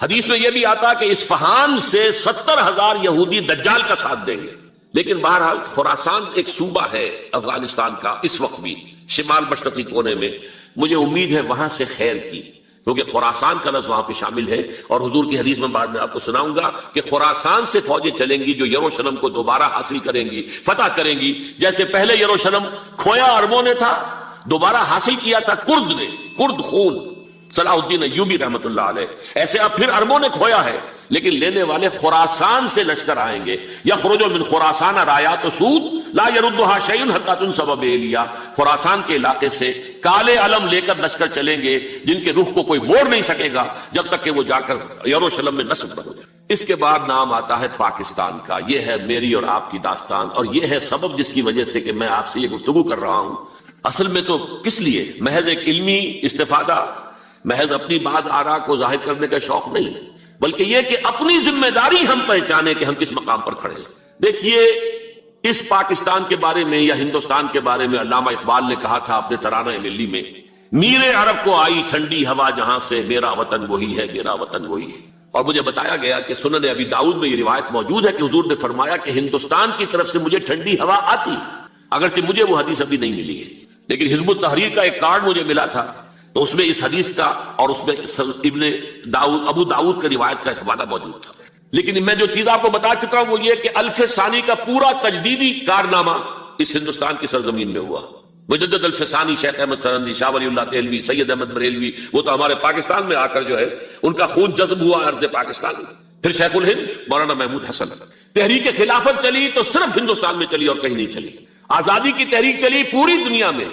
حدیث میں یہ بھی آتا کہ اصفہان سے 70,000 یہودی دجال کا ساتھ دیں گے. لیکن بہرحال خراسان ایک صوبہ ہے افغانستان کا اس وقت بھی شمال مشرقی کونے میں. مجھے امید ہے وہاں سے خیر کی، کیونکہ خراسان کا لفظ وہاں پہ شامل ہے. اور حضور کی حدیث میں بعد میں آپ کو سناؤں گا کہ خراسان سے فوجیں چلیں گی جو یروشلم کو دوبارہ حاصل کریں گی، فتح کریں گی. جیسے پہلے یروشلم کھویا عربوں نے تھا، دوبارہ حاصل کیا تھا کرد نے، کرد خون صلاح الدین ایوبی رحمت اللہ علیہ، ایسے اب پھر عربوں نے کھویا ہے. لیکن لینے والے خراسان سے لشکر آئیں گے. یخرج من خراسان رایات سود لا یردها شیء حتی تنصب بإیلیا. خراسان کے علاقے سے کالے علم لے کر لشکر چلیں گے جن کے رخ کو کوئی موڑ نہیں سکے گا جب تک کہ وہ جا کر یروشلم میں نصب نہ ہو جائے. اس کے بعد نام آتا ہے پاکستان کا. یہ ہے میری اور آپ کی داستان، اور یہ ہے سبب جس کی وجہ سے کہ میں آپ سے یہ گفتگو کر رہا ہوں. اصل میں تو کس لیے؟ محض ایک علمی استفادہ، محض اپنی بات آراء کو ظاہر کرنے کا شوق نہیں، بلکہ یہ کہ اپنی ذمہ داری ہم پہچانے کہ ہم کس مقام پر کھڑے ہیں. دیکھیے اس پاکستان کے بارے میں یا ہندوستان کے بارے میں علامہ اقبال نے کہا تھا اپنے ترانہ ملی میں، میرے عرب کو آئی ٹھنڈی ہوا جہاں سے، میرا وطن وہی ہے، میرا وطن وہی ہے. اور مجھے بتایا گیا کہ سنن ابی داؤد میں یہ روایت موجود ہے کہ حضور نے فرمایا کہ ہندوستان کی طرف سے مجھے ٹھنڈی ہوا آتی، اگرچہ مجھے وہ حدیث ابھی نہیں ملی ہے. لیکن حزب التحریر کا ایک کارڈ مجھے ملا تھا، تو اس میں اس حدیث کا اور اس میں ابو داؤد کا روایت کا حوالہ موجود تھا. لیکن میں جو چیز آپ کو بتا چکا ہوں وہ یہ کہ الف ثانی کا پورا تجدیدی کارنامہ اس ہندوستان کی سرزمین میں ہوا. مجدد الف ثانی شیخ احمد سرندی، شاہ ولی اللہ دہلوی، سید احمد بریلوی، وہ تو ہمارے پاکستان میں آ کر جو ہے ان کا خون جذب ہوا ارض پاکستان میں. پھر شیخ الہند مولانا محمود حسن. تحریک خلافت چلی تو صرف ہندوستان میں چلی اور کہیں نہیں چلی. آزادی کی تحریک چلی پوری دنیا میں،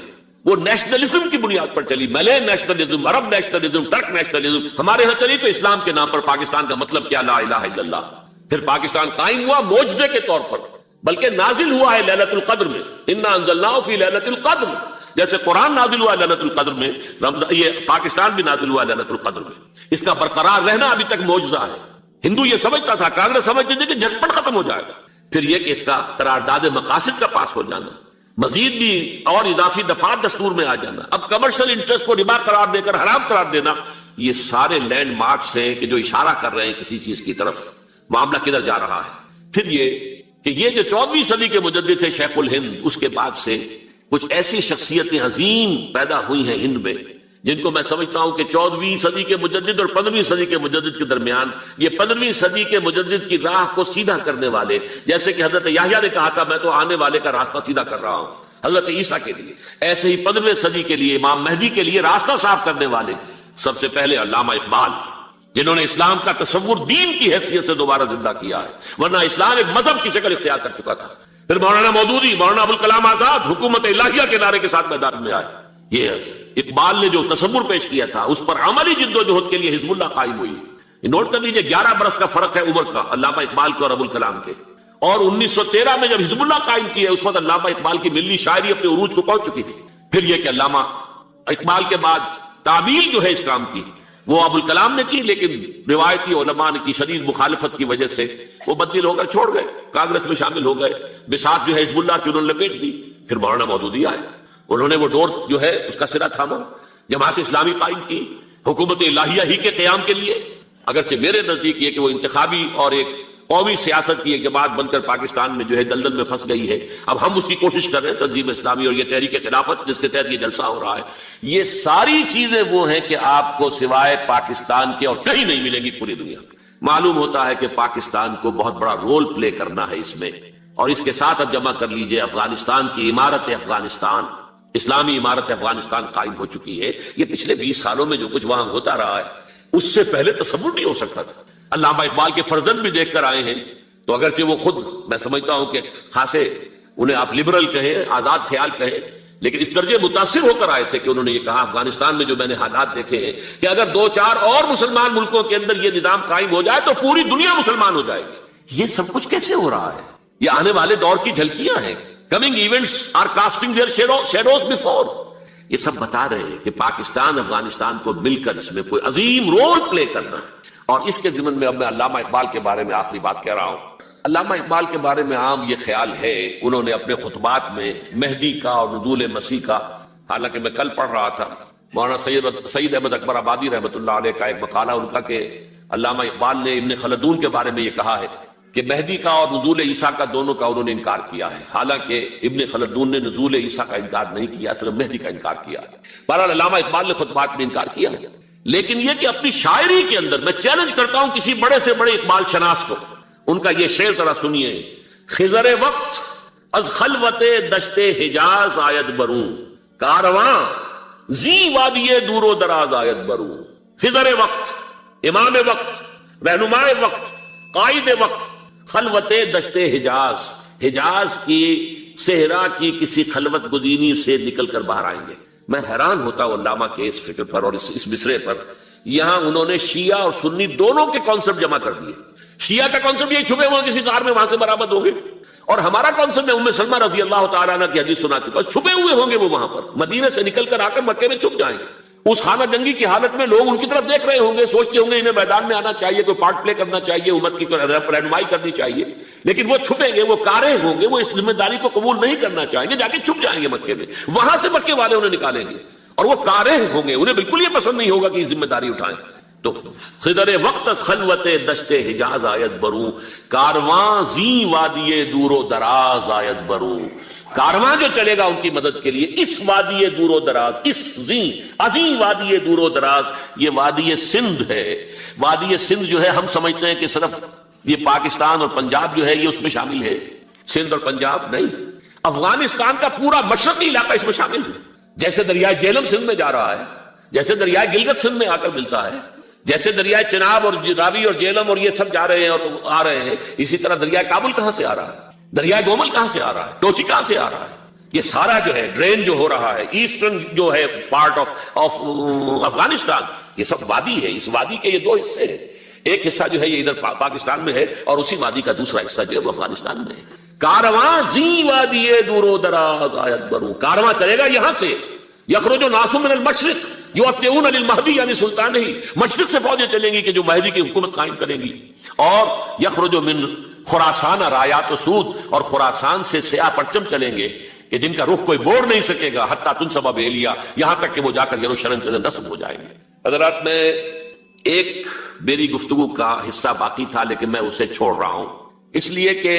وہ نیشنلزم کی بنیاد پر چلی، ملے نیشنلزم، عرب نیشنلزم، ترک نیشنلزم. ہمارے ہاں چلی تو اسلام کے نام پر پاکستان کا مطلب کیا؟ لا الہ الا اللہ. پھر پاکستان قائم ہوا معجزے کے طور پر، بلکہ نازل ہوا ہے لیلۃ القدر میں. انا انزلناہ فی لیلۃ القدر، جیسے قرآن نازل ہوا لیلۃ القدر میں، یہ پاکستان بھی نازل ہوا لیلۃ القدر میں. اس کا برقرار رہنا ابھی تک معجزہ ہے. ہندو یہ سمجھتا تھا، کانگریس سمجھتی تھی کہ جھٹپٹ ختم ہو جائے گا. پھر یہ کہ اس کا قرارداد مقاصد کا پاس ہو جانا، مزید بھی اور اضافی دفعات دستور میں آ جانا، اب کمرشل انٹرسٹ کو ربا قرار دے کر حرام قرار دینا، یہ سارے لینڈ مارکس ہیں کہ جو اشارہ کر رہے ہیں کسی چیز کی طرف، معاملہ کدھر جا رہا ہے. پھر یہ کہ یہ جو 14ویں صدی کے مجدد تھے شیخ الہند، اس کے بعد سے کچھ ایسی شخصیتیں عظیم پیدا ہوئی ہیں ہند میں جن کو میں سمجھتا ہوں کہ 14ویں صدی کے مجدد اور 15ویں صدی کے مجدد کے درمیان یہ 15ویں صدی کے مجدد کی راہ کو سیدھا کرنے والے، جیسے کہ حضرت یحییٰ نے کہا تھا میں تو آنے والے کا راستہ سیدھا کر رہا ہوں حضرت عیسیٰ کے لیے، ایسے ہی 15ویں صدی کے لیے امام مہدی کے لیے راستہ صاف کرنے والے سب سے پہلے علامہ اقبال، جنہوں نے اسلام کا تصور دین کی حیثیت سے دوبارہ زندہ کیا ہے، ورنہ اسلام ایک مذہب کی شکل اختیار کر چکا تھا. پھر مولانا مودودی، مولانا ابوالکلام آزاد حکومت الہیہ کے نعرے کے ساتھ میدان میں آئے. یہ اقبال نے جو تصور پیش کیا تھا اس پر عملی جدوجہد کے لیے حزب اللہ قائم ہوئی. نوٹ کر لیجیے 11 برس کا فرق ہے عمر کا علامہ اقبال کے اور ابوالکلام کے. اور 1913 میں جب حزب اللہ قائم کی ہے اس وقت علامہ اقبال کی ملی شاعری اپنے عروج کو پہنچ چکی تھی. پھر یہ کہ علامہ اقبال کے بعد تعمیل جو ہے اس کام کی وہ ابوالکلام نے کی، لیکن روایتی علماء کی شدید مخالفت کی وجہ سے وہ بدل ہو کر چھوڑ گئے، کانگریس میں شامل ہو گئے، بساط جو ہے حزب اللہ کی انہوں نے لپیٹ دی. پھر مولانا مودودی آئے، انہوں نے وہ ڈور جو ہے اس کا سرا تھاما، جماعت اسلامی قائم کی حکومت الہیہ ہی کے قیام کے لیے. اگرچہ میرے نزدیک یہ کہ وہ انتخابی اور ایک قومی سیاست کی ایک جماعت بن کر پاکستان میں جو ہے دلدل میں پھنس گئی ہے، اب ہم اس کی کوشش کر رہے ہیں تنظیم اسلامی اور یہ تحریک خلافت جس کے تحت یہ جلسہ ہو رہا ہے. یہ ساری چیزیں وہ ہیں کہ آپ کو سوائے پاکستان کے اور کہیں نہیں ملیں گی پوری دنیا میں. معلوم ہوتا ہے کہ پاکستان کو بہت بڑا رول پلے کرنا ہے اس میں، اور اس کے ساتھ اب جمع کر لیجئے افغانستان کی عمارت افغانستان، اسلامی عمارت افغانستان قائم ہو چکی ہے. یہ پچھلے 20 سالوں میں جو کچھ وہاں ہوتا رہا ہے اس سے پہلے تصور نہیں ہو سکتا تھا. علامہ اقبال کے فرزند بھی دیکھ کر آئے ہیں، تو اگرچہ وہ خود میں سمجھتا ہوں کہ خاصے انہیں آپ لبرل کہیں، آزاد خیال کہیں، لیکن اس درجے متاثر ہو کر آئے تھے کہ انہوں نے یہ کہا افغانستان میں جو میں نے حالات دیکھے ہیں کہ اگر 2-4 اور مسلمان ملکوں کے اندر یہ نظام قائم ہو جائے تو پوری دنیا مسلمان ہو جائے گی. یہ سب کچھ کیسے ہو رہا ہے؟ یہ آنے والے دور کی جھلکیاں ہیں. Coming events are casting their shadows before. یہ سب بتا رہے ہیں کہ پاکستان افغانستان کو مل کر اس میں کوئی عظیم رول پلے کرنا ہے. اور اس کے ضمن میں اب میں علامہ اقبال کے بارے میں آخری بات کہہ رہا ہوں. علامہ اقبال کے بارے میں عام یہ خیال ہے، انہوں نے اپنے خطبات میں مہدی کا اور نزول مسیح کا، حالانکہ میں کل پڑھ رہا تھا مولانا سید احمد اکبر آبادی رحمۃ اللہ علیہ کا ایک مقالہ ان کا کہ علامہ اقبال نے ابن خلدون کے بارے میں یہ کہا ہے کہ مہدی کا اور نزول عیسیٰ کا دونوں کا انہوں نے انکار کیا ہے، حالانکہ ابن خلدون نے نزول عیسیٰ کا انکار نہیں کیا، صرف مہدی کا انکار کیا ہے۔ بہرحال علامہ اقبال نے خطبات میں انکار کیا ہے، لیکن یہ کہ اپنی شاعری کے اندر میں چیلنج کرتا ہوں کسی بڑے سے بڑے اقبال شناس کو، ان کا یہ شعر ذرا سنیے: خضر وقت از خلوت دشت حجاز آید بروں، کارواں زی وادی دور و دراز آید بروں۔ خضر وقت، امام وقت، رہنمائے وقت، قائد وقت، خلوت دشت حجاز، حجاز کی صحرا کی کسی خلوت گزینی سے نکل کر باہر آئیں گے۔ میں حیران ہوتا ہوں علامہ کے اس فکر پر اور اس مصرے پر۔ یہاں انہوں نے شیعہ اور سنی دونوں کے کانسیپٹ جمع کر دیے۔ شیعہ کا کانسیپٹ یہ چھپے ہوئے کسی غار میں وہاں سے برآمد ہوں گے، اور ہمارا کانسیپٹ میں ام سلمہ رضی اللہ تعالیٰ عنہ کی حدیث سنا چکا، چھپے ہوئے ہوں گے وہ وہاں پر، مدینے سے نکل کر آ کر مکے میں چھپ جائیں گے۔ اس خانہ جنگی کی حالت میں لوگ ان کی طرف دیکھ رہے ہوں گے، سوچتے ہوں گے انہیں میدان میں آنا چاہیے، کوئی پارٹ پلے کرنا چاہیے، امت کی رہنمائی کرنی چاہیے، لیکن وہ چھپیں گے، وہ کارے ہوں گے، وہ اس ذمہ داری کو قبول نہیں کرنا چاہیں گے، جا کے چھپ جائیں گے مکے میں، وہاں سے مکے والے انہیں نکالیں گے، اور وہ کارے ہوں گے، انہیں بالکل یہ پسند نہیں ہوگا کہ یہ ذمہ داری اٹھائیں۔ تو خضر وقت از خلوت دشت حجاز آیت بروں، کارواں زی وادی دور و دراز آیت بروں۔ کارواں جو چلے گا ان کی مدد کے لیے اس وادی دور و دراز، اس عظیم وادی دور و دراز، یہ وادی سندھ ہے۔ وادی سندھ جو ہے ہم سمجھتے ہیں کہ صرف یہ پاکستان اور پنجاب جو ہے یہ اس میں شامل ہے، سندھ اور پنجاب نہیں، افغانستان کا پورا مشرقی علاقہ اس میں شامل ہے۔ جیسے دریائے جہلم سندھ میں جا رہا ہے، جیسے دریائے گلگت سندھ میں آ کر ملتا ہے، جیسے دریائے چناب اور راوی اور جہلم اور یہ سب جا رہے ہیں اور آ رہے ہیں، اسی طرح دریائے کابل کہاں سے آ رہا ہے، دریائے گومل کہاں سے آ رہا ہے، ٹوچی کہاں سے آ رہا ہے، یہ سارا جو ہے ڈرین جو ہو رہا ہے، ایسٹرن جو ہے پارٹ آف افغانستان، یہ سب وادی ہے۔ اس وادی کے یہ دو حصے ہیں، ایک حصہ جو ہے یہ ادھر پاکستان میں ہے، اور اسی وادی کا دوسرا حصہ جو ہے وہ افغانستان میں ہے۔ کارواں زی وادی دور و دراز آیت بروں، کارواں چلے گا یہاں سے، یخرج ناس من المشرق یؤتون للمہدی یعنی سلطان ہی، مشرق سے فوجیں چلیں گی کہ جو مہدی کی حکومت قائم کریں گی، اور یخرج من خراسان رایات و سود، اور خراسان سے سیاہ پرچم چلیں گے کہ جن کا رخ کوئی موڑ نہیں سکے گا، حتیٰ تنصب بیلیا، یہاں تک کہ وہ جا کر یروشلم کے اندر نصب ہو جائیں گے۔ حضرات، میں ایک میری گفتگو کا حصہ باقی تھا لیکن میں اسے چھوڑ رہا ہوں، اس لیے کہ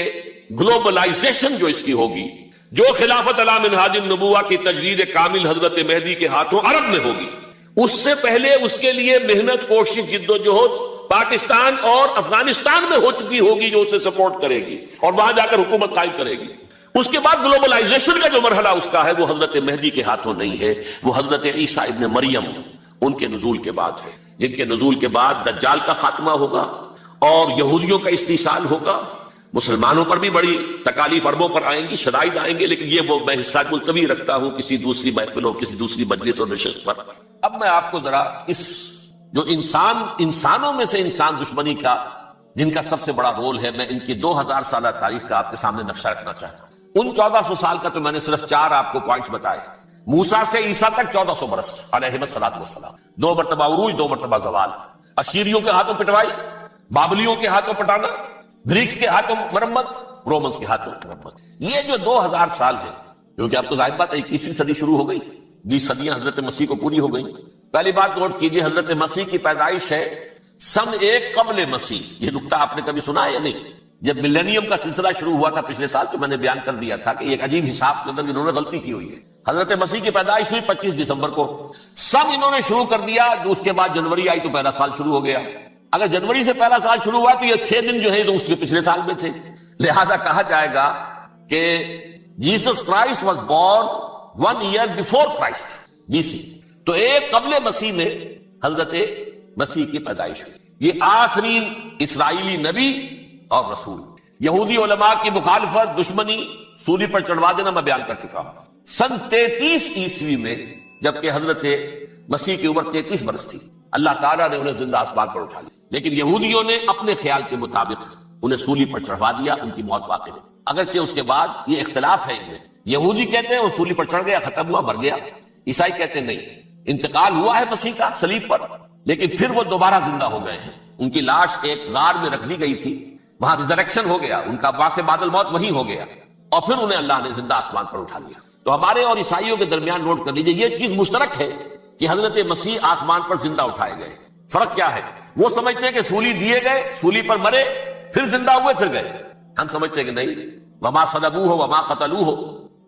گلوبلائزیشن جو اس کی ہوگی، جو خلافت علی منہاج النبوہ کی تجدید کامل حضرت مہدی کے ہاتھوں عرب میں ہوگی، اس سے پہلے اس کے لیے محنت، کوشش، جد و جہد پاکستان اور افغانستان میں ہو چکی ہوگی جو اسے سپورٹ کرے گی اور وہاں جا کر حکومت قائم کرے گی۔ اس کے بعد گلوبلائزیشن کا جو مرحلہ اس کا ہے وہ حضرت مہدی کے ہاتھوں نہیں ہے، وہ حضرت عیسیٰ ابن مریم ان کے نزول کے بعد ہے، جن کے نزول کے بعد دجال کا خاتمہ ہوگا اور یہودیوں کا استحصال ہوگا۔ مسلمانوں پر بھی بڑی تکالیف عربوں پر آئیں گی، شدائد آئیں گے، لیکن یہ وہ میں حصہ ملتوی رکھتا ہوں کسی دوسری محفل اور کسی دوسری مجلس اور نشست پر۔ اب میں آپ کو ذرا اس جو انسانوں میں سے انسان دشمنی کا جن کا سب سے بڑا رول ہے، میں ان کی 2000 سالہ تاریخ کا آپ کے سامنے نقشہ رکھنا چاہتا ہوں۔ ان 1400 سال کا تو میں نے صرف 4 آپ کو پوائنٹس بتائے۔ موسیٰ سے عیسیٰ تک 1400 برس علیہ السلام، 2 مرتبہ عروج، 2 مرتبہ زوال، اشیریوں کے ہاتھوں پٹوائی، بابلیوں کے ہاتھوں پٹانا، گریکس کے ہاتھوں مرمت، رومنس کے ہاتھوں مرمت۔ یہ جو 2000 سال ہے، کیونکہ اب تو ظاہر بات ہے 21ویں صدی شروع ہو گئی، 20 صدیاں حضرت مسیح کو پوری ہو گئی۔ پہلی بات نوٹ کیجئے، حضرت مسیح کی پیدائش ہے سن 1 قبل مسیح۔ یہ نقطہ آپ نے کبھی سنا ہے یا نہیں؟ جب ملینیم کا سلسلہ شروع ہوا تھا پچھلے سال تو میں نے بیان کر دیا تھا کہ ایک عجیب حساب کے اندر انہوں نے غلطی کی ہوئی ہے۔ حضرت مسیح کی پیدائش ہوئی 25 دسمبر کو، سن انہوں نے شروع کر دیا، اس کے بعد جنوری آئی تو پہلا سال شروع ہو گیا۔ اگر جنوری سے پہلا سال شروع ہوا تو یہ 6 دن جو ہے تو اس کے پچھلے سال میں تھے، لہذا کہا جائے گا کہ Jesus Christ was born 1 year before Christ BC۔ تو 1 قبل مسیح میں حضرت مسیح کی پیدائش ہوئی۔ یہ آخری اسرائیلی نبی اور رسول۔ یہودی علماء کی مخالفت، دشمنی، سولی پر چڑھوا دینا میں بیان کر چکا ہوں۔ سن 33 عیسوی میں جبکہ حضرت مسیح کی عمر 33 برس تھی، اللہ تعالیٰ نے انہیں زندہ آسمان پر اٹھا لیا، لیکن یہودیوں نے اپنے خیال کے مطابق انہیں سولی پر چڑھوا دیا، ان کی موت واقع ہوئی۔ اگرچہ اس کے بعد یہ اختلاف ہے انہیں، یہودی کہتے ہیں وہ سولی پر چڑھ گیا، ختم ہوا، مر گیا، عیسائی کہتے ہیں نہیں، انتقال ہوا ہے مسیح کا صلیب پر، لیکن پھر وہ دوبارہ زندہ ہو گئے ہیں۔ ان کی لاش ایک غار میں رکھ دی گئی تھی، وہاں ریزریکشن ہو گیا، ان کا باعث بعد الموت وہیں ہو گیا، اور پھر انہیں اللہ نے زندہ آسمان پر اٹھا لیا۔ تو ہمارے اور عیسائیوں کے درمیان نوٹ کر لیجئے، یہ چیز مشترک ہے کہ حضرت مسیح آسمان پر زندہ اٹھائے گئے۔ فرق کیا ہے؟ وہ سمجھتے ہیں کہ سولی دیے گئے، سولی پر مرے، پھر زندہ ہوئے، پھر گئے. ہم سمجھتے ہیں کہ نہیں، وما صلبوہ وما قتلوہ،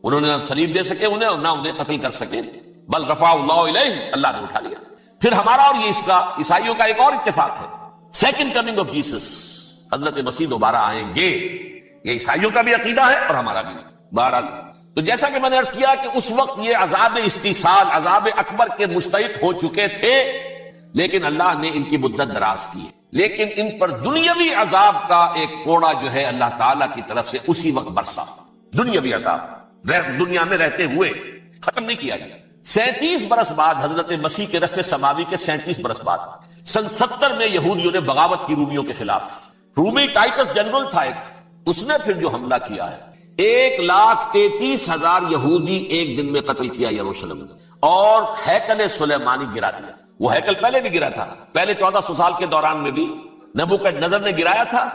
انہوں نے نہ سلیب دے سکے انہیں اور نہ انہیں قتل کر سکے، بل رفع اللہ الیہ، اللہ نے اٹھا لیا. پھر ہمارا اور یہ اس کا عیسائیوں کا ایک اور اتفاق ہے، سیکنڈ کمنگ آف جیسس، حضرت مسیح دوبارہ آئیں گے. یہ عیسائیوں کا بھی عقیدہ ہے اور ہمارا بھی. بہرحال تو جیسا کہ میں نے عرض کیا کہ اس وقت یہ عذاب استیصال، عذاب اکبر کے مستحق ہو چکے تھے، لیکن اللہ نے ان کی مدت دراز کی ہے. لیکن ان پر دنیاوی عذاب کا ایک کوڑا جو ہے اللہ تعالیٰ کی طرف سے اسی وقت برسا. دنیاوی عذاب دنیا میں رہتے ہوئے ختم نہیں کیا گیا. 37 برس بعد حضرت مسیح کے رفع سماوی کے 37 برس بعد سن 70 میں یہودیوں نے بغاوت کی رومیوں کے خلاف. رومی ٹائٹس جنرل تھا ایک، اس نے پھر جو حملہ کیا ہے 1,33,000 یہودی ایک دن میں قتل کیا یروشلم میں، اور ہیکل سلیمانی گرا دیا. وہ ہیکل پہلے بھی گرا تھا، پہلے 1400 سال کے دوران میں بھی نبوکدنضر نے گرایا تھا،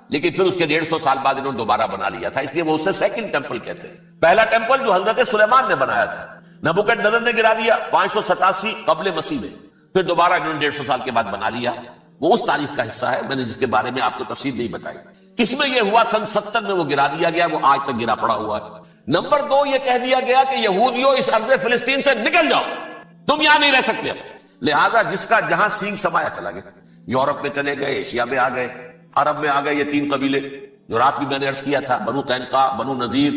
لیکن پھر اس کے 150 سال بعد انہوں نے دوبارہ بنا لیا تھا، اس لیے وہ اسے سیکنڈ ٹیمپل کہتے ہیں. پہلا ٹیمپل جو حضرت سلیمان نے بنایا تھا نبوکدنضر نے گرا دیا 587 قبل مسیح میں، پھر دوبارہ انہوں نے 150 سال کے بعد بنا لیا. وہ اس تاریخ کا حصہ ہے میں نے جس کے بارے میں آپ کو تفصیل نہیں بتائی. اس میں یہ ہوا سن 70 میں وہ گرا دیا گیا، وہ آج تک گرا پڑا ہوا ہے. نمبر 2 یہ کہہ دیا گیا کہ یہودیوں اس ارض فلسطین سے نکل جاؤ، تم یہاں نہیں رہ سکتے. لہذا جس کا جہاں سینگ سمایا چلا گیا، یورپ میں چلے گئے، ایشیا میں آ گئے، عرب میں آ گئے. یہ 3 قبیلے جو رات بھی میں نے عرض کیا تھا، بنو قینقاع، بنو نذیر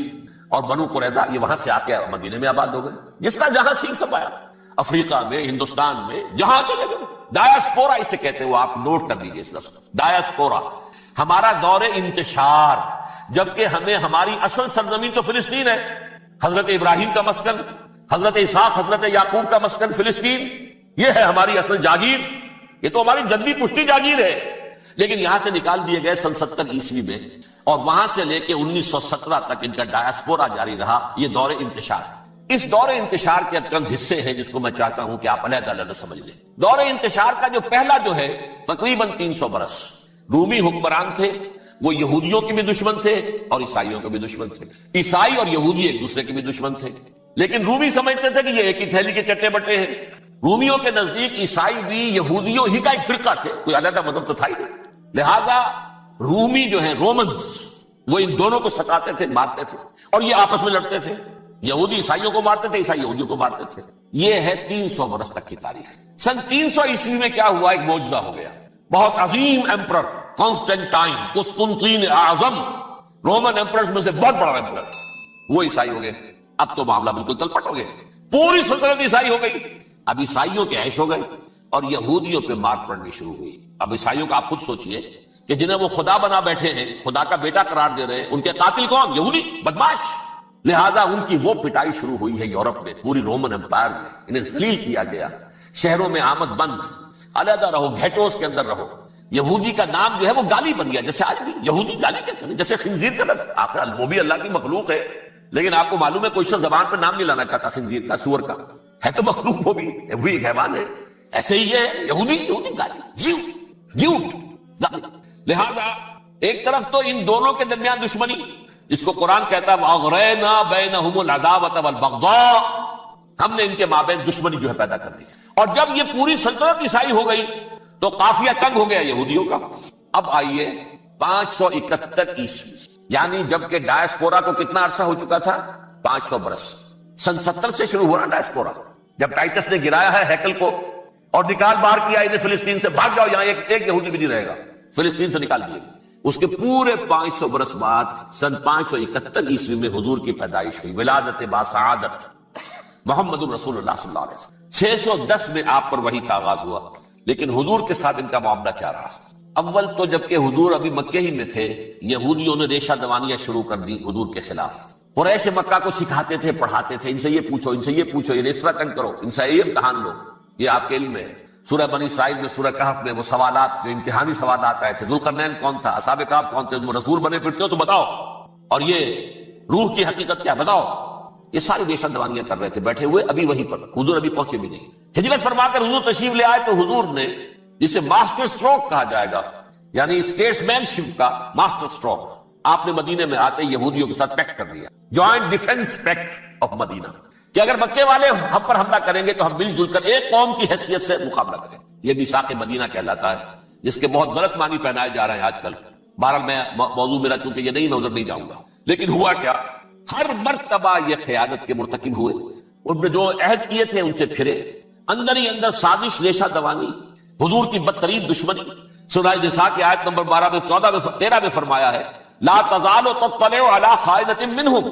اور بنو قریظہ، یہ وہاں سے آ کے مدینے میں آباد ہو گئے. جس کا جہاں سینگ سمایا، افریقہ میں، ہندوستان میں، جہاں چلے گئے. ڈایاسپورا اسے کہتے ہیں، وہ آپ نوٹ کر لیجیے اس لفظ ڈایاسپورا. ہمارا دور انتشار، جبکہ ہمیں ہماری اصل سرزمین تو فلسطین ہے، حضرت ابراہیم کا مسکن، حضرت اسحاق، حضرت یعقوب کا مسکن فلسطین، یہ ہے ہماری اصل جاگیر، یہ تو ہماری جدی پشتی جاگیر ہے. لیکن یہاں سے نکال دیے گئے سن 70 عیسوی میں، اور وہاں سے لے کے 1917 تک ان کا ڈایاسپورا جاری رہا. یہ دور انتشار. اس دور انتشار کے چند حصے ہیں جس کو میں چاہتا ہوں کہ آپ علیحدہ علیحدہ سمجھ لیں. دور انتشار کا جو پہلا جو ہے تقریباً 300 برس رومی حکمران تھے، وہ یہودیوں کے بھی دشمن تھے اور عیسائیوں کے بھی دشمن تھے. عیسائی اور یہودی ایک دوسرے کے بھی دشمن تھے، لیکن رومی سمجھتے تھے کہ یہ ایک ہی تھیلی کے چٹے بٹے ہیں. رومیوں کے نزدیک عیسائی بھی یہودیوں ہی کا ایک فرقہ تھے، کوئی علیحدہ مذہب تو تھا ہی نہیں. لہذا رومی جو ہیں رومنز، وہ ان دونوں کو ستاتے تھے، مارتے تھے، اور یہ آپس میں لڑتے تھے. یہودی عیسائیوں کو مارتے تھے، عیسائی یہودیوں کو مارتے تھے. یہ ہے 300 برس تک کی تاریخ. سن 300 عیسوی میں کیا ہوا؟ ایک معجزہ ہو گیا. بہت عظیم ایمپرر کانسٹینٹائن، قسطنطین اعظم، رومن ایمپررز میں سے بہت بڑا ایمپرر، وہ عیسائی ہو گئے. اب تو معاملہ بالکل تلپٹ ہو گیا، پوری سلطنت عیسائی ہو گئی. اب عیسائیوں کے عیش ہو گئے اور یہودیوں پہ مار پڑنی شروع ہوئی. اب عیسائیوں کا آپ خود سوچئے کہ جنہیں وہ خدا بنا بیٹھے ہیں، خدا کا بیٹا قرار دے رہے ہیں، ان کے قاتل کون؟ یہودی، بدماش. لہذا ان کی وہ پٹائی شروع ہوئی ہے یورپ میں، پوری رومن امپائر میں. انہیں ذلیل کیا گیا، شہروں میں آمد بند، علیحدہ رہو، گھیٹوز کے اندر رہو. یہودی کا نام جو ہے وہ گالی بن گیا، جیسے آج بھی یہودی گالی کہتے ہیں، جیسے خنزیر کا لفظ. آخر وہ بھی اللہ کی مخلوق ہے، لیکن آپ کو معلوم ہے کوئی شخص زبان پہ نام نہیں لانا چاہتا خنزیر کا، سور کا. ہے تو مخلوق، وہ بھی ایک حیوان ہے. ایسے ہی ہے یہودی گالی، جھوٹ گالی. لہذا ایک طرف تو ان دونوں کے درمیان دشمنی، جس کو قرآن کہتا ہے وَأَغْرَيْنَا بَيْنَهُمُ الْعَدَاوَةَ وَالْبَغْضَاءَ، ہم نے ان کے مابین دشمنی جو ہے پیدا کر دی. اور جب یہ پوری سلطنت عیسائی ہو گئی تو قافیہ تنگ ہو گیا یہودیوں کا. اب آئیے 571 عیسوی، یعنی جبکہ ڈایاسپورا کو کتنا عرصہ ہو چکا تھا؟ 500 برس. سن 70 سے شروع ہوا ڈایاسپورا، جب ٹائٹس نے گرایا ہے ہیکل کو اور نکال باہر کیا انہیں فلسطین سے. بھاگ جاؤ، یہاں ایک یہودی بھی نہیں رہے گا، فلسطین سے نکال دیے. اس کے پورے 500 برس بعد سن 571 عیسوی میں حضور کی پیدائش ہوئی، ولادت باسعادت محمد رسول اللہ صلی اللہ علیہ وسلم. 610 میں آپ پر وحی کا آغاز ہوا. لیکن حضور کے ساتھ ان کا معاملہ کیا رہا؟ اول تو جبکہ حضور ابھی مکے ہی میں تھے، یہودیوں نے ریشہ دوانیاں شروع کر دی حضور کے خلاف. قریش مکہ کو سکھاتے تھے، پڑھاتے تھے، ان سے یہ پوچھو، ان سے یہ پوچھو، یہ اس طرح تنگ کرو، ان سے یہ امتحان لو. یہ آپ کے علم میں سورہ بنی اسرائیل میں، سورہ کہف میں وہ سوالات، جو امتحانی سوالات آئے تھے. ذوالقرنین کون تھا؟ اصحاب کہف کون تھے؟ تم رسول بنے پھرتے ہو تو بتاؤ، اور یہ روح کی حقیقت کیا بتاؤ. یہ ساری ریشہ دوانیاں کر رہے تھے بیٹھے ہوئے. ابھی وہیں پر حضور ابھی پہنچے بھی نہیں. ہجرت فرما کر حضور تشریف لے آئے تو حضور نے جسے ماسٹر سٹروک کہا جائے گا، یعنی اسٹیٹس مین شپ کا ماسٹر سٹروک، آپ نے مدینے میں آتے یہودیوں کے ساتھ پیکٹ کر لیا، جوائنٹ ڈیفنس پیکٹ آف مدینہ، کہ اگر مکے والے ہم پر حملہ کریں گے تو ہم مل جل کر ایک قوم کی حیثیت سے مقابلہ کریں. یہ میثاق مدینہ کہلاتا ہے، جس کے بہت غلط معنی پہنائے جا رہے ہیں آج کل۔ بہرحال میں موضوع میرا چونکہ یہ نہیں، میں ادھر نہیں جاؤں گا، لیکن ہوا کیا، ہر مرتبہ یہ خیانت کے مرتکب ہوئے، ان نے جو عہد کیے تھے ان سے پھرے، اندر ہی اندر سازش ریشہ دوانی، حضور کی بدترین دشمنی۔ سورہ نساء کی آیت نمبر 12 میں 14 میں 13 میں فرمایا ہے لا تزال تطلع علی خائنۃ منہم،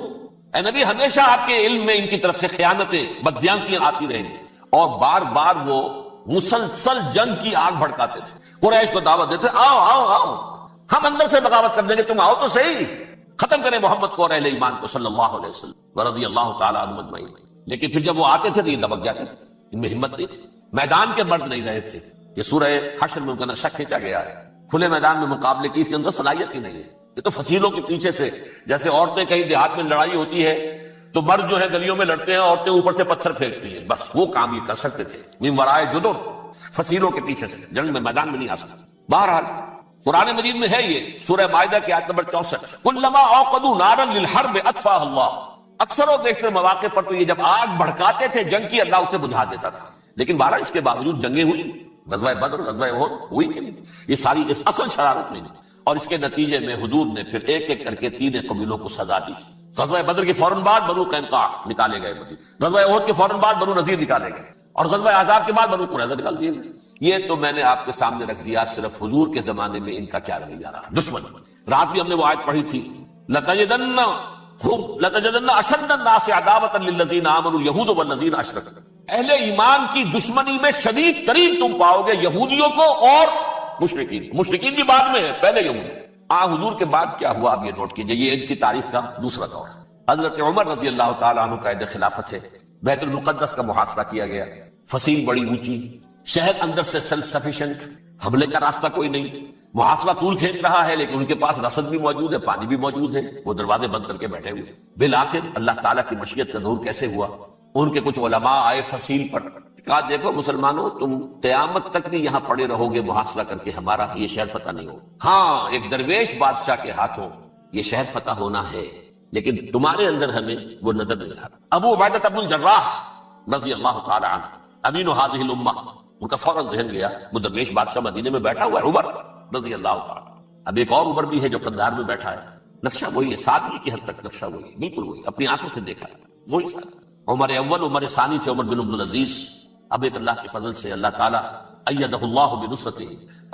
اے نبی ہمیشہ آپ کے علم میں ان کی طرف سے خیانتیں، بددیانتیاں آتی رہیں گی۔ اور بار بار وہ مسلسل جنگ کی آگ بھڑکاتے تھے، قریش کو دعوت دیتے آؤ آؤ آؤ، ہم اندر سے بغاوت کر دیں گے، تم آؤ تو صحیح، ختم کریں محمد کو اور اہل ایمان کو صلی اللہ علیہ وسلم ورضی اللہ تعالی عنہم اجمعین۔ لیکن پھر جب وہ آتے تھے تو یہ دبک جاتے تھے، ان میں ہمت نہیں تھی، میدان کے مرد نہیں رہے تھے۔ یہ سورہ حشر میں ان کا نقشہ کھینچا گیا ہے، کھلے میدان میں مقابلے کی اس کے اندر صلاحیت ہی نہیں ہے، یہ تو فصیلوں کے پیچھے سے، جیسے عورتیں کہیں دیہات میں لڑائی ہوتی ہے تو مرد جو ہے گلیوں میں لڑتے ہیں، عورتیں اوپر سے پتھر پھینکتی ہیں، بس وہ کام یہ کر سکتے تھے، من ورائے جدر، فصیلوں کے پیچھے سے، جنگ میں میدان میں نہیں آ سکتے۔ بہرحال قرآن مجید میں ہے یہ سورہ مائدہ کی آیت نمبر 64، کلما اوقدوا نارا للحرب اطفاها اللہ، اکثر و بیشتر مواقع پر تو یہ جب آگ بھڑکاتے تھے جنگ کی، اللہ اسے بجھا دیتا تھا۔ لیکن بہرحال اس کے باوجود جنگیں ہوئی، غزوہ بدر، غزوہ احد ہوئی کہ نہیں، یہ ساری اس اصل شرارت میں نہیں۔ اور اس کے نتیجے میں حضور نے پھر ایک ایک کر کے 3 قبیلوں کو سزا دی۔ غزوہ بدر کے فوراً بعد بنو قینقاع نکالے گئے مدینہ، غزوہ احد کے فوراً بعد بنو نذیر نکالے گئے، اور غزوہ احزاب کے بعد بنو قریظہ نکال دیے گئے۔ یہ تو میں نے آپ کے سامنے رکھ دیا صرف حضور کے زمانے میں ان کا کیا رویہ رہا، دشمن۔ رات بھی ہم نے وہ آیت پڑھی تھی، لَتَجِدَنَّ أَشَدَّ النَّاسِ عَدَاوَةً لِلَّذِينَ آمَنُوا الْيَهُودُ وَالَّذِينَ أَشْرَكُوا، اہل ایمان کی دشمنی میں شدید ترین تم پاؤ گے یہودیوں کو اور مشرکین، مشرکین بھی بعد میں ہے، پہلے یہود۔ حضور کے بعد کیا ہوا اب یہ نوٹ کیجئے، یہ ان کی تاریخ کا دوسرا دور ہے۔ حضرت عمر رضی اللہ تعالیٰ عنہ قائد خلافت ہے، بیت المقدس کا محاصرہ کیا گیا، فصیل بڑی اونچی، شہر اندر سے سیلف سفیشینٹ، حملے کا راستہ کوئی نہیں، محاصرہ طول کھینچ رہا ہے، لیکن ان کے پاس رسد بھی موجود ہے، پانی بھی موجود ہے، وہ دروازے بند کر کے بیٹھے ہوئے۔ بالآخر اللہ تعالیٰ کی مشیت کا ظہور کیسے ہوا، ان کے کچھ علماء آئے فصیل پر، کہا دیکھو مسلمانوں، تم قیامت تک بھی یہاں پڑے رہو گے محاصرہ کر کے، ہمارا یہ شہر فتح نہیں ہو۔ ہاں ایک درویش بادشاہ کے ہاتھوں یہ شہر فتح ہونا ہے، لیکن تمہارے اندر ہمیں وہ نظر نہیں آ رہا۔ ابو عبیدہ بن الجراح رضی اللہ تعالی عنہ امین هذه الامہ، ان کا فوراً ذہن گیا وہ درویش بادشاہ مدینے میں بیٹھا ہوا ہے عمر رضی اللہ تعالی۔ اب ایک اور عمر بھی ہے جو قندھار میں بیٹھا ہے، نقشہ وہی ہے، سادگی کی حد تک نقشہ وہی، بالکل وہی، اپنی آنکھوں سے دیکھا وہی سادہ۔ عمر اول، عمر ثانی تھے عمر بن عبد العزیز۔ اب ایک اللہ کے فضل سے اللہ تعالیٰ ایدہ اللہ بنصرتہ،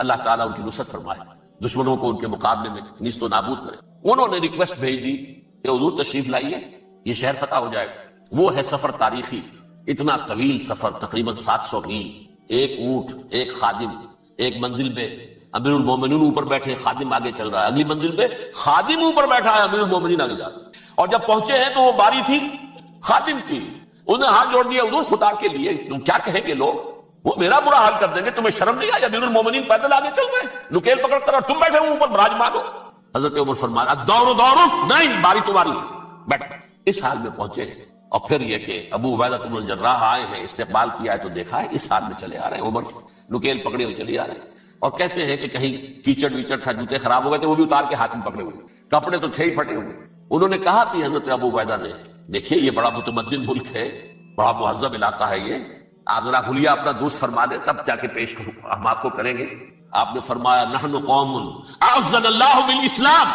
اللہ تعالیٰ ان کی نصرت فرمائے، دشمنوں کو ان کے مقابلے میں نیست و نابود کرے۔ انہوں نے ریکویسٹ بھیج دی کہ حضور تشریف لائیے، یہ شہر فتح ہو جائے گا۔ وہ ہے سفر تاریخی، اتنا طویل سفر، تقریباً 700 میل، ایک اونٹ، ایک خادم، ایک منزل پہ امیر المومنین اوپر بیٹھے، خادم آگے چل رہا ہے، اگلی منزل پہ خادم اوپر بیٹھا ہے، امیر المومنین آگے جا رہا ہے۔ اور جب پہنچے ہیں تو وہ باری تھی خادم کی، انہوں نے ہاتھ جوڑ دیا، حضور خدا کے لیے تم کیا کہیں گے لوگ، وہ میرا برا حال کر دیں گے، تمہیں شرم نہیں آئی، امیر المومنین پیدل آگے چل رہے ہیں نکیل پکڑ کر، اور تم بیٹھے ہو اوپر براجمان ہو۔ حضرت عمر فرمایا الدور دور، نہیں باری تمہاری، بیٹھ۔ اس حال میں پہنچے ہیں، اور پھر یہ کہ ابو عبیدہ بن الجراح آئے ہیں، استقبال کیا ہے تو دیکھا ہے اس حال میں چلے آ رہے ہیں، عمر نکیل پکڑے ہوئے چلے آ رہے ہیں، اور کہتے ہیں کہ کہیں کیچڑ ویچڑ تھا، جوتے خراب ہو گئے تھے، وہ بھی اتار کے ہاتھ میں پکڑے ہوئے، کپڑے تو تھے ہی پھٹے ہوئے۔ انہوں نے کہا کہ حضرت ابو عبیدہ نے، دیکھیے یہ بڑا متمدن ملک ہے، بڑا مہذب علاقہ ہے، یہ آپ ذرا حلیہ اپنا دوست فرما دیں تب جا کے پیش ہم آپ کو کریں گے۔ آپ نے فرمایا نحن قوم اعزنا اللہ بالاسلام،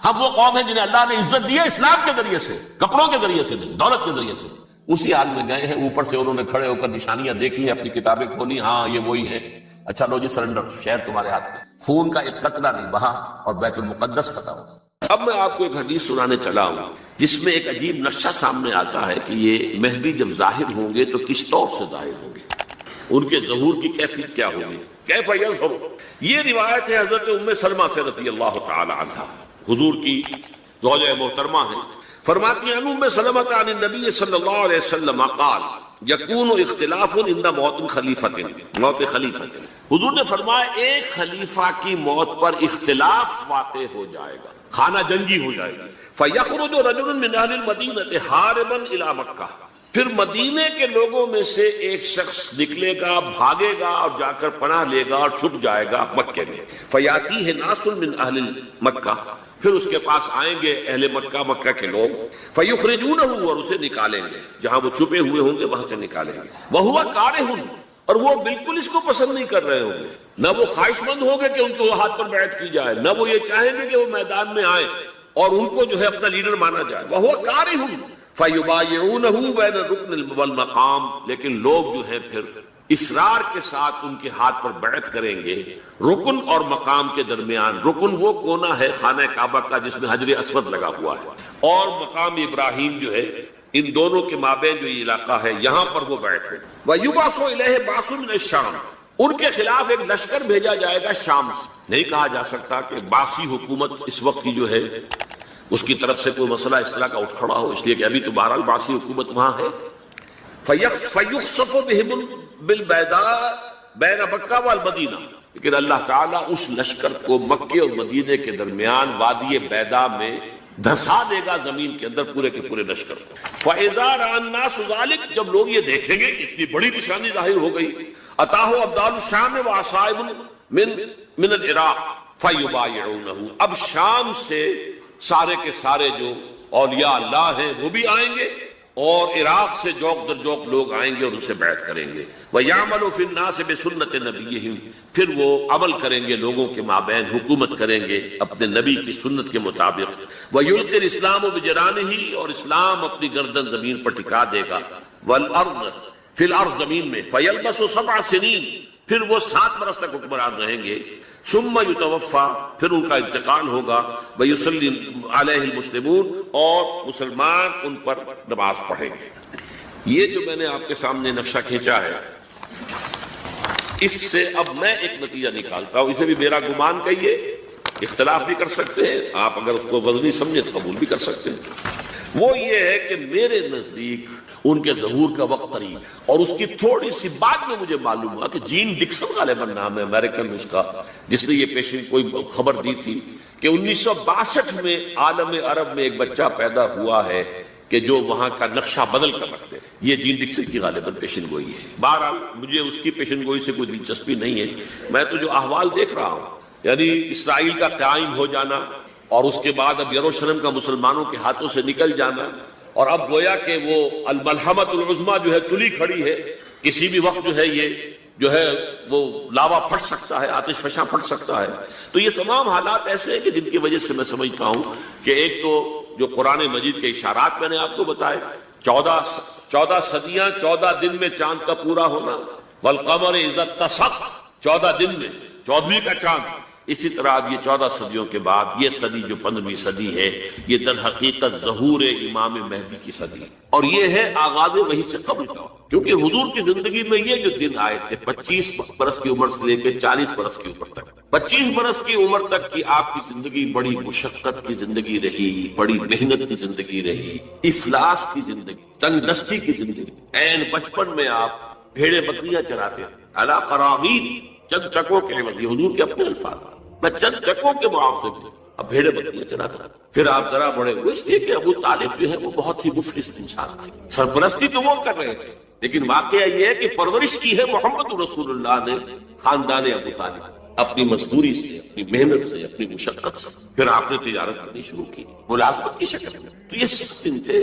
ہم وہ قوم ہیں جنہیں اللہ نے عزت دی ہے اسلام کے ذریعے سے، کپڑوں کے ذریعے سے نہیں، دولت کے ذریعے سے۔ اسی حال میں گئے ہیں، اوپر سے انہوں نے کھڑے ہو کر نشانیاں دیکھی ہیں، اپنی کتابیں کھولی، ہاں یہ وہی ہے، اچھا لو جی سرنڈر، شہر تمہارے ہاتھ میں، خون کا ایک قطرہ نہیں بہا، اور بیت المقدس فتح ہوا۔ اب میں آپ کو ایک حدیث سنانے چلا ہوں جس میں ایک عجیب نقشہ سامنے آتا ہے کہ یہ مہدی جب ظاہر ہوں گے تو کس طور سے ظاہر ہوں گے، ان کے ظہور کی کیفیت کیا ہوگی، کیف یظہر۔ یہ روایت ہے حضرت ام سلمہ سے رضی اللہ تعالی عنہا، حضور کی زوجہ محترمہ ہیں، فرماتی ہیں ام سلمہ عن النبی صلی اللہ علیہ وسلم قال یکون اختلاف عند موت خلیفۃ، موت خلیفۃ، حضور نے فرمایا ایک خلیفہ کی موت پر اختلاف واقع ہو جائے گا، خانہ جنگی ہو جائے گی، فیخرج رجل من اہل المدینہ حاربا الی مکہ، پھر مدینے کے لوگوں میں سے ایک شخص نکلے گا، بھاگے گا اور جا کر پناہ لے گا اور چھپ جائے گا مکے میں، فیاتیہ ناس من اہل مکہ، پھر اس کے پاس آئیں گے اہل مکہ، مکہ کے لوگ، فیخرجونہ، اور اسے نکالیں گے، جہاں وہ چھپے ہوئے ہوں گے وہاں سے نکالیں گے، وہو کارہ، اور وہ بالکل اس کو پسند نہیں کر رہے ہوں گے، نہ وہ خواہش مند ہوں گے کہ ان کے ہاتھ پر بیعت کی جائے، نہ وہ یہ چاہیں گے کہ وہ میدان میں آئیں اور ان کو جو ہے اپنا لیڈر مانا جائے۔ وَهُوَ كَارِهٌ فَيُبَايِعُونَهُ بَيْنَ الرُّكْنِ وَالْمَقَامِ، لیکن لوگ جو ہے پھر اصرار کے ساتھ ان کے ہاتھ پر بیعت کریں گے رکن اور مقام کے درمیان۔ رکن وہ کونا ہے خانہ کعبہ کا جس میں حجر اسود لگا ہوا ہے، اور مقام ابراہیم جو ہے، ان دونوں کے مابین جو یہ علاقہ ہے یہاں پر وہ بیعت ہے۔ وَيُبْعَثُ إِلَيْهِ بَعْثٌ مِنَ الشَّامِ، ان کے خلاف ایک لشکر بھیجا جائے گا شام سے۔ نہیں کہا جا سکتا کہ باسی حکومت اس وقت کی جو ہے اس کی طرف سے کوئی مسئلہ اس طرح کا اٹھ کھڑا ہو، اس لیے کہ ابھی تو بہرحال باسی حکومت وہاں ہے۔ فَيُخْسَفُ بِهِمُ بِالْبَيْضَاءِ بَيْنَ مَکہ وَالْمَدِینَہ، لیکن اللہ تعالیٰ اس لشکر کو مکے اور مدینے کے درمیان وادی بیضاء میں دھسا دے گا زمین کے اندر پورے کے پورے لشکر کو۔ فَإِذَا رَأَى النَّاسُ ذَلِكَ، جب لوگ یہ دیکھیں گے اتنی بڑی نشانی ظاہر ہو گئی، أَتَاهُ أَبْدَالُ الشَّامِ وَعَصَائِبٌ مِنَ الْعِرَاقِ فَيُبَايِعُونَهُ، اب شام سے سارے کے سارے جو اولیاء اللہ ہیں وہ بھی آئیں گے، اور عراق سے جوق در جوق لوگ آئیں گے اور ان سے بیعت کریں گے۔ وَيَعْمَلُ فِي النَّاسِ بِسُنَّةِ نَبِيِّهِمْ، پھر وہ عمل کریں گے لوگوں کے مابین، حکومت کریں گے اپنے نبی کی سنت کے مطابق۔ وَيُلْقِي الْإِسْلَامُ بِجَرَانِهِ، اور اسلام اپنی گردن زمین پر ٹکا دے گا۔ وَالْأَرْضِ فِي الْأَرْضِ، زمین میں۔ فَيَلْبَسُ 7 سنین، پھر وہ 7 برس تک حکمران رہیں گے۔ ثم یتوفا، پھر ان کا انتقال ہوگا۔ ویصلی علیہ المسلمون، اور مسلمان ان پر نماز پڑھیں گے۔ یہ جو میں نے آپ کے سامنے نقشہ کھینچا ہے، اس سے اب میں ایک نتیجہ نکالتا ہوں، اسے بھی میرا گمان کہیے، اختلاف بھی کر سکتے ہیں آپ، اگر اس کو وزنی سمجھے تو قبول بھی کر سکتے ہیں۔ وہ یہ ہے کہ میرے نزدیک ان کے ظہور کا وقت قریب، اور اس کی تھوڑی سی بعد میں مجھے معلوم ہوا کہ جین ڈکسن غالباً نام ہے امریکن اس کا، جس نے یہ پیشن کوئی خبر دی تھی کہ 1962 میں عالم عرب میں ایک بچہ پیدا ہوا ہے کہ جو وہاں کا نقشہ بدل کر رکھ دے۔ یہ جین ڈکسن کی غالباً پیشن گوئی ہے۔ بہرحال مجھے اس کی پیشن گوئی سے کوئی دلچسپی نہیں ہے، میں تو جو احوال دیکھ رہا ہوں، یعنی اسرائیل کا قائم ہو جانا، اور اس کے بعد اب یروشلم کا مسلمانوں کے ہاتھوں سے نکل جانا، اور اب گویا کہ وہ الملحمۃ العظمیٰ جو ہے تلی کھڑی ہے، کسی بھی وقت جو ہے یہ جو ہے وہ لاوا پھٹ سکتا ہے، آتش فشاں پھٹ سکتا ہے۔ تو یہ تمام حالات ایسے ہیں کہ جن کی وجہ سے میں سمجھتا ہوں کہ ایک تو جو قرآن مجید کے اشارات میں نے آپ کو بتائے، 14 صدیاں 14 دن میں چاند کا پورا ہونا، والقمر اذا اتسق، 14 دن میں 14ویں کا چاند۔ اسی طرح اب یہ 14 صدیوں کے بعد یہ صدی جو 15ویں صدی ہے، یہ در حقیقت ظہور امام مہدی کی صدی، اور یہ ہے آغاز وحی سے قبل کا، کیونکہ حضور کی زندگی میں یہ جو دن آئے تھے 25 برس کی عمر سے لے کے 40 برس کی عمر تک، 25 برس کی عمر تک کی آپ کی زندگی بڑی مشقت کی زندگی رہی، بڑی محنت کی زندگی رہی، افلاس کی زندگی، تنگ دستی کی زندگی۔ عین بچپن میں آپ بھیڑے بکریاں چراتے، علی قراغید، چند ٹکوں کے عوض، یہ حضور کے اپنے الفاظ، میں چند ٹکوں کے معاوضے میں اب بھیڑے بکریاں چراتا۔ پھر آپ ذرا بڑے، وہ اس لیے کہ ابو طالب جو ہے وہ بہت ہی مفلس انسان تھے، سرپرستی تو وہ کر رہے تھے، لیکن واقعہ یہ ہے کہ پرورش کی ہے محمد رسول اللہ نے خاندان ابو طالب، اپنی مزدوری سے، اپنی محنت سے، اپنی مشقت سے۔ پھر آپ نے تجارت کرنی شروع کی ملازمت کی شکل میں، تو یہ سسٹم تھے۔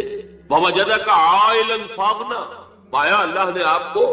وَوَجَدَكَ عَائِلًا فَأَغْنَىٰ، پایا اللہ نے آپ کو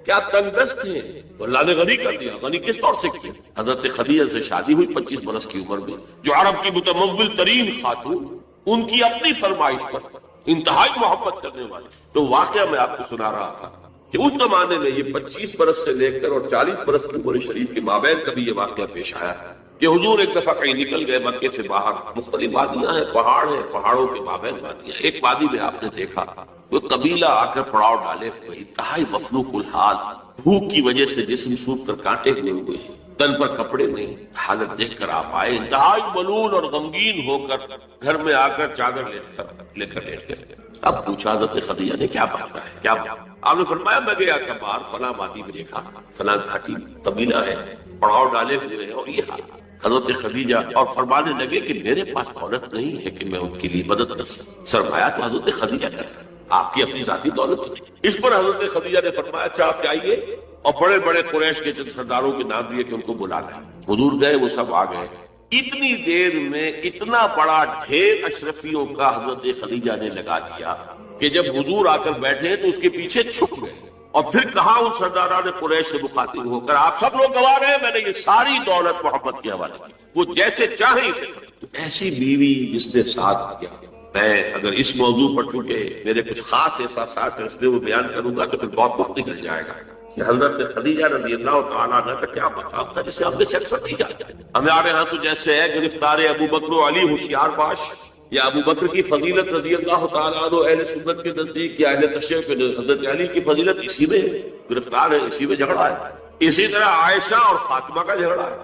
کیا تنگ دست ہیں تو اللہ نے غنی کر دیا۔ غنی کس طور سے کیا؟ حضرت خدیجہ سے شادی ہوئی 25 برس کی عمر میں، جو عرب کی متمول ترین خاتون، ان کی اپنی فرمائش پر انتہائی محبت کرنے والی۔ تو واقعہ میں آپ کو سنا رہا تھا کہ اس زمانے میں یہ 25 برس سے لے کر اور 40 برس کی عمر شریف کے مابین کبھی یہ واقعہ پیش آیا ہے کہ حضور ایک دفعہ کہیں نکل گئے مکے سے باہر، مختلف وادیاں ہیں، پہاڑ ہیں، پہاڑوں کے مابین وادیاں۔ ایک وادی میں آپ نے دیکھا وہ قبیلہ آ کر پڑاؤ ڈالے ہوئے، انتہائی مفلوق الحال، بھوک کی وجہ سے جسم سوکھ کر کانٹے ہوئے ہوئے، تن پر کپڑے نہیں۔ حالت دیکھ کر آپ آئے، انتہائی ملول اور غمگین ہو کر گھر میں آ کر چادر لے کر لیٹ گئے۔ اب پوچھا حضرت خدیجہ نے کیا بات ہے، کیا بات؟ آپ نے فرمایا میں گیا تھا باہر، فلاں وادی میں دیکھا، فلاں گھاٹی قبیلہ ہے، پڑاؤ ڈالے ہوئے ہیں، اور یہ حال۔ حضرت خدیجہ اور فرمانے لگے کہ میرے پاس دولت نہیں ہے کہ میں ان کے لیے مدد کر سکوں۔ سرمایہ تو حضرت خدیجہ کا تھا، آپ کی اپنی ذاتی دولت ہے۔ اس پر حضرت خدیجہ نے فرمایا اچھا آپ جائیے، اور بڑے بڑے قریش کے چند سرداروں کے نام دیے کہ ان کو بلا لیں۔ حضور گئے، وہ سب آ گئے۔ اتنی دیر میں اتنا بڑا ڈھیر اشرفیوں کا حضرت خدیجہ نے لگا دیا کہ جب حضور آ کر بیٹھے تو اس کے پیچھے چھپ گئے اور پھر کہا ان سرداران قریش سے مخاطب ہو کر آپ سب لوگ گواہ رہے ہیں میں نے یہ ساری دولت محمد کے حوالے کی، وہ جیسے چاہیں اسے کریں۔ تو ایسی بیوی جس نے ساتھ کیا، میں اگر اس موضوع پر چونکہ میرے کچھ خاص احساسات ہیں اس میں وہ بیان کروں گا تو پھر بہت وقت نکل جائے گا کہ حضرت خدیجہ رضی اللہ تعالیٰ عنہ کا کیا مقام تھا جسے ہم نے سے اکثر نہیں جاتا۔ ہمارے ہاں تو جیسے ہے گرفتار ابو بکر و علی ہوشیار باش، یا ابو بکر کی فضیلت رضی اللہ تعالیٰ عنہ اہل سنت کے نزدیک یا اہل تشیع کے حضرت علی کی فضیلت اسی میں ہے، گرفتار ہے، اسی میں جھگڑا ہے۔ اسی طرح عائشہ اور فاطمہ کا جھگڑا ہے۔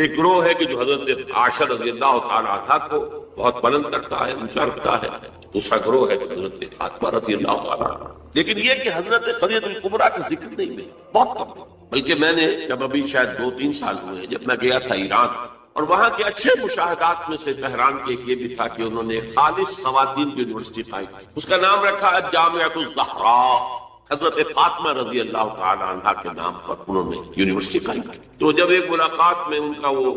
ایک گروہ ہے کہ جو حضرت عائشہ رضی اللہ تعالیٰ عنہ کو بہت بلند کرتا ہے، اونچا رکھتا ہے، دوسرا گروہ ہے حضرت فاطمہ رضی اللہ تعالیٰ عنہ۔ لیکن یہ کہ حضرت خدیجہ الکبریٰ کا ذکر نہیں ہے، بہت کم، بلکہ میں نے جب ابھی شاید 2-3 سال ہوئے جب میں گیا تھا ایران، اور وہاں کے اچھے مشاہدات میں سے تہران کے ایک یہ بھی تھا کہ انہوں نے خالص خواتین کی یونیورسٹی قائم کی، اس کا نام رکھا جامعۃ الزہراء، حضرت فاطمہ رضی اللہ تعالی عنہا کے نام پر انہوں نے یونیورسٹی قائم کی۔ تو جب ایک ملاقات میں ان کا وہ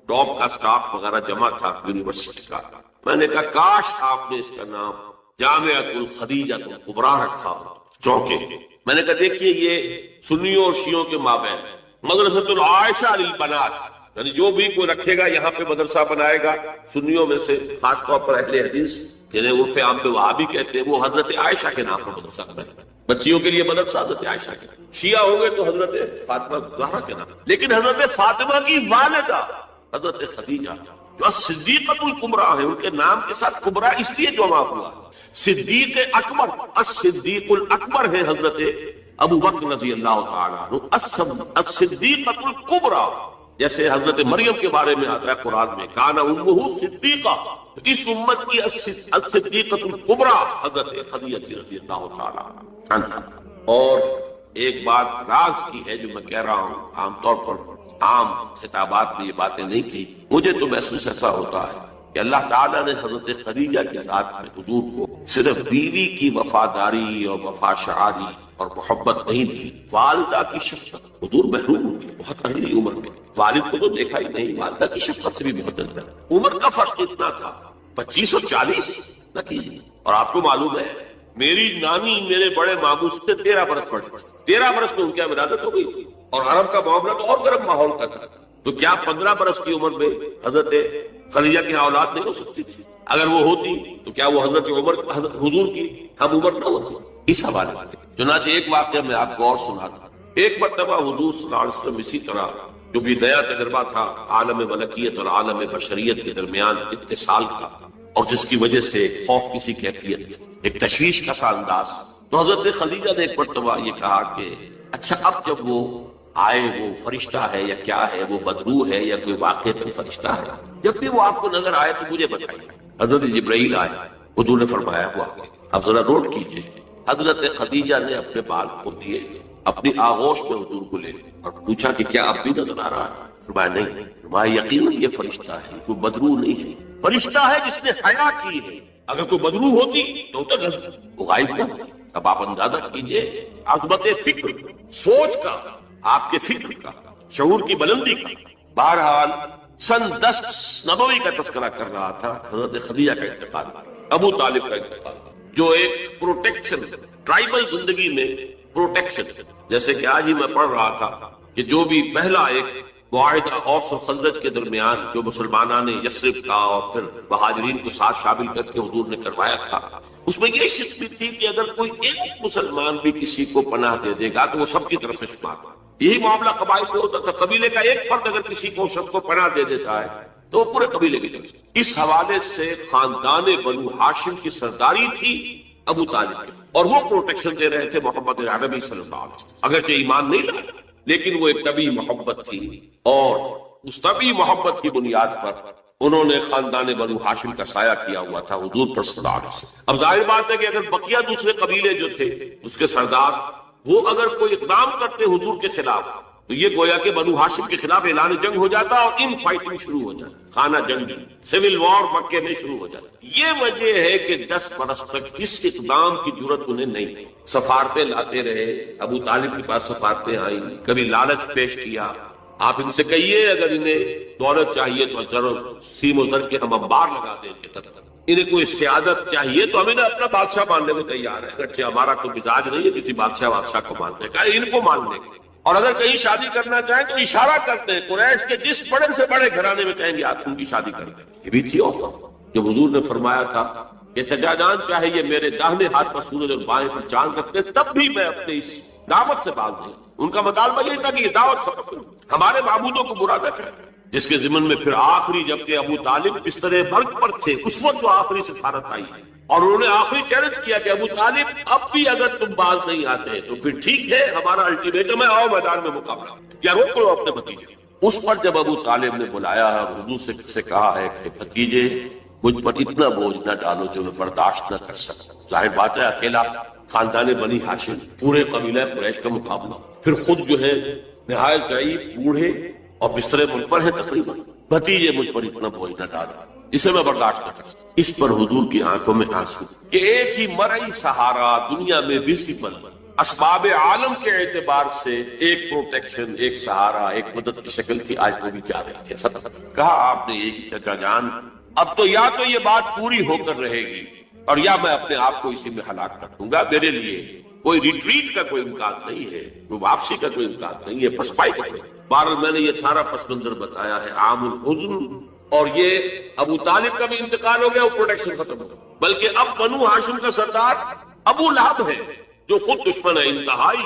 ڈاپ کا سٹاف وغیرہ جمع تھا یونیورسٹی کا، میں نے کہا کاش آپ نے اس کا نام جامعۃ الخدیجہ الکبریٰ رکھا ہو چونکہ میں نے کہا دیکھیے یہ سنیوں اور شیعوں کے مابین مدرسۃ العائشہ للبنات، یعنی جو بھی کوئی رکھے گا یہاں پہ مدرسہ بنائے گا سنیوں میں سے، خاص طور پر اہل حدیث جنہیں عرف عام پہ وہابی کہتے ہیں، وہ حضرت عائشہ کے نام پر مدرسہ بنائے گا، بچیوں کے لیے مدرسہ حضرت عائشہ کے نام، شیعہ ہوں گے تو حضرت فاطمہ زہرا کے نام، لیکن حضرت فاطمہ کی والدہ حضرت خدیجہ جو صدیقۃ الکبریٰ ہے، ان کے نام کے ساتھ کبریٰ اس لیے جمع ہوا، صدیق اکبر، الصدیق الاکبر ہے حضرت ابو بکر رضی اللہ تعالیٰ عنہ، الصدیقۃ الکبریٰ، جیسے حضرت مریم کے بارے میں آتا ہے قرآن میں کانا امہ صدیقہ، اس امت کی الصدیقۃ الکبریٰ حضرت خدیجہ رضی اللہ تعالیٰ عنہ۔ اور ایک بات راز کی ہے جو میں کہہ رہا ہوں، عام طور پر عام خطابات میں یہ باتیں نہیں کی، مجھے تو محسوس ایسا ہوتا ہے کہ اللہ تعالیٰ نے حضرت خدیجہ کے ذات میں حضور کو صرف بیوی کی وفاداری اور وفا شعاری اور محبت نہیں دی، والدہ کی شفقت۔ حضور محروم ہوئے بہت ارلی عمر میں، والد کو تو دیکھا ہی نہیں، والدہ کی شفقت سے بھی بہت اندر، عمر کا فرق اتنا تھا 25 اور 40 نہ کیجیے۔ اور آپ کو معلوم ہے میری نانی میرے بڑے ماموں سے 13 برس بڑے، 13 برس میں ان کی ولادت ہو گئی تھی، اور عرب کا معاملہ تو اور گرم ماحول کا تھا، تو کیا 15 برس کی عمر میں حضرت خدیجہ کی اولاد نہیں ہو سکتی تھی؟ اگر وہ ہوتی تو کیا وہ حضرت عمر حضور کی ہم عمر نہ ہوتی؟ اس حوالے سے چنانچہ ایک واقعہ میں آپ کو اور سناتا ہوں۔ ایک مرتبہ حضور صلی اللہ علیہ وسلم اسی طرح جو بھی نیا تجربہ تھا عالم ملکیت اور عالم بشریت کے درمیان اتصال کا، اور جس کی وجہ سے ایک خوف کی سی کیفیت، ایک تشویش کا سا انداز، تو حضرت خدیجہ نے ایک مرتبہ یہ کہا کہ اچھا اب جب وہ آئے وہ فرشتہ ہے یا کیا ہے، وہ بدرو ہے یا کوئی واقع فرشتہ ہے، جب بھی وہ آپ کو نظر آئے تو مجھے بتائیے۔ حضرت جبرائیل آئے، حضور نے فرمایا ہوا اب ذرا نوٹ کیجئے، حضرت خدیجہ نے اپنے بال کھول دیے، اپنی آغوش میں حضور کو لے اور پوچھا کہ کیا اب بھی نظر آ رہا ہے؟ فرمایا نہیں، فرمایا یقیناً یہ فرشتہ ہے، کوئی بدرو نہیں ہے، فرشتہ ہے جس نے حیا کی ہے، اگر کوئی بدرو ہوتی تو وہ غائب نہ ہوتی۔ اب آپ اندازہ کیجئے عظمت فکر، سوچ کا، آپ کے فکر کا، شعور کی بلندی کا۔ بہرحال سن 10 نبوی کا تذکرہ کر رہا تھا، حضرت خدیجہ کا انتقال، ابو طالب کا انتقال، جو ایک پروٹیکشن، ٹرائبل زندگی میں پروٹیکشن، جیسے کہ آج ہی میں پڑھ رہا تھا کہ جو بھی پہلا ایک معاہدہ اوس و خزرج کے درمیان جو مسلمانوں نے یثرب کا اور پھر مہاجرین کو ساتھ شامل کر کے حضور نے کروایا تھا، اس میں یہ شرط بھی تھی کہ اگر کوئی ایک مسلمان بھی کسی کو پناہ دے دے گا تو وہ سب کی طرف سے شمار ہوگا۔ یہی معاملہ قبائل میں ہوتا تھا، قبیلے کا ایک فرد اگر کسی کو شخص کو پناہ دے دیتا ہے تو وہ پورے قبیلے کی طرف سے۔ اس حوالے سے خاندان بنو ہاشم کی سرداری تھی ابو طالب کی، اور وہ پروٹیکشن دے رہے تھے محمد عربی صلی اللہ علیہ وسلم، اگرچہ ایمان نہیں لائے لیکن وہ ایک طبی محبت تھی، اور اس طبی محبت کی بنیاد پر انہوں نے خاندان بنو ہاشم کا سایہ کیا ہوا تھا حضور پر صلی اللہ علیہ وسلم۔ اب ظاہر بات ہے کہ اگر بقیہ دوسرے قبیلے جو تھے اس کے سردار وہ اگر کوئی اقدام کرتے حضور کے خلاف تو یہ گویا کہ بنو ہاشم کے خلاف اعلان جنگ ہو جاتا اور ان فائٹنگ شروع ہو جاتی، خانہ جنگی، سول وار مکے میں شروع ہو جاتی۔ یہ وجہ ہے کہ 10 برس تک اس اقدام کی جرت انہیں نہیں، سفارتیں لاتے رہے، ابو طالب کے پاس سفارتیں آئیں، کبھی لالچ پیش کیا، آپ ان سے کہیے اگر انہیں دولت چاہیے تو ضرور سیم و زر کے ہم انبار لگا دیں ان کے تک، انہیں کوئی سیادت چاہیے تو ہم انہیں اپنا بادشاہ ماننے کو تیار ہے، اگرچہ ہمارا تو مزاج نہیں ہے کسی بادشاہ کو ماننے کا، ان کو ماننے کا۔ اور اگر کہیں شادی کرنا چاہیں تو اشارہ کرتے ہیں قریش کے جس بڑے سے بڑے گھرانے میں کہیں گے آپ ان کی شادی کر دیں۔ یہ بھی تھی آفر جو حضور نے فرمایا تھا کہ چچا جان چاہے یہ میرے داہنے ہاتھ پر سورج اور بائیں پر چاند رکھتے تب بھی میں اپنے اس دعوت سے باز نہیں۔ ان کا مطالبہ یہ تھا کہ یہ دعوت سب ہمارے معبودوں کو برا نہ کرے، جس کے ضمن میں پھر آخری جبکہ ابو طالب بستر مرگ پر تھے اس وقت جو آخری سفارت آئی ہے، اور انہوں نے آخری چیلنج کیا کہ ابو طالب اب بھی اگر تم باز نہیں آتے تو پھر ٹھیک ہے، ہمارا الٹیمیٹم ہے، آؤ میدان میں مقابلہ یا روک لو اپنے بھتیجے۔ اس پر جب ابو طالب نے بلایا اور حضور سے کہا ہے کہ بھتیجے مجھ پر اتنا بوجھ نہ ڈالو جو میں برداشت نہ کر سکتا، ظاہر بات ہے اکیلا خاندان بنی ہاشم پورے قبیلہ قریش کا مقابلہ، پھر خود جو ہے نہایت ضعیف بوڑھے اور بستر ملک پر ہے تقریباً، بھتیجے مجھ پر اتنا بوجھ نہ ڈالا، اسے میں برداشت نہ کر سکتا۔ اس پر حضور کی آنکھوں میں آنسو کہ ایک ہی مرئی سہارا دنیا میں ویسیبل اسباب عالم کے اعتبار سے ایک پروٹیکشن، ایک سہارا، ایک مدد کی شکل تھی، آج وہ بھی جا رہی ہے۔ کہا آپ نے ایک ہی چچا جان اب تو یا تو یہ بات پوری ہو کر رہے گی اور یا میں اپنے آپ کو اسی میں ہلاک کر دوں گا، میرے لیے کوئی ریٹریٹ کا کوئی امکان نہیں ہے، کوئی واپسی کا کوئی امکان نہیں ہے، پسپائی کا کوئی۔ بہرحال میں نے یہ سارا پس منظر بتایا ہے عام الحزن، اور یہ ابو طالب کا بھی انتقال ہو گیا، وہ پروٹیکشن ختم ہو گیا، بلکہ اب بنو ہاشم کا سردار ابو لہب ہے جو خود دشمن ہے انتہائی،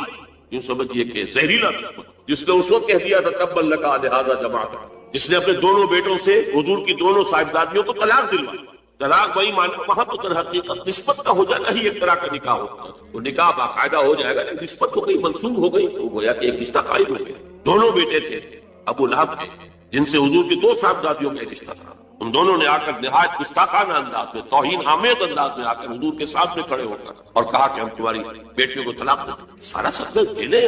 یوں سمجھیے کہ زہریلا دشمن، جس نے اس وقت کہہ دیا تھا تبا لکا لہذا جماعت، جس نے اپنے دونوں بیٹوں سے حضور کی دونوں صاحبزادیوں کو طلاق دلوائی۔ طلاق وہی مانا وہاں تو در حقیقت نسبت کا ہو جانا ہی ایک طرح کا نکاح ہوتا ہے، وہ نکاح باقاعدہ ہو جائے گا، لیکن نسبت ہو گئی، منسوخ ہو گئی، تو گویا کہ ایک رشتہ قائم ہو گیا۔ دونوں بیٹے تھے ابو لہب کے، جن سے حضور کی دو صاحبزادیوں کا ایک رشتہ تھا، ان دونوں نے آ کر نہایت گستاخانہ انداز میں، توہین آمیز انداز میں آ کر حضور کے سامنے کھڑے ہو کر اور کہا کہ ہم تمہاری بیٹیوں کو طلاق دیں۔ سارا سب جیلے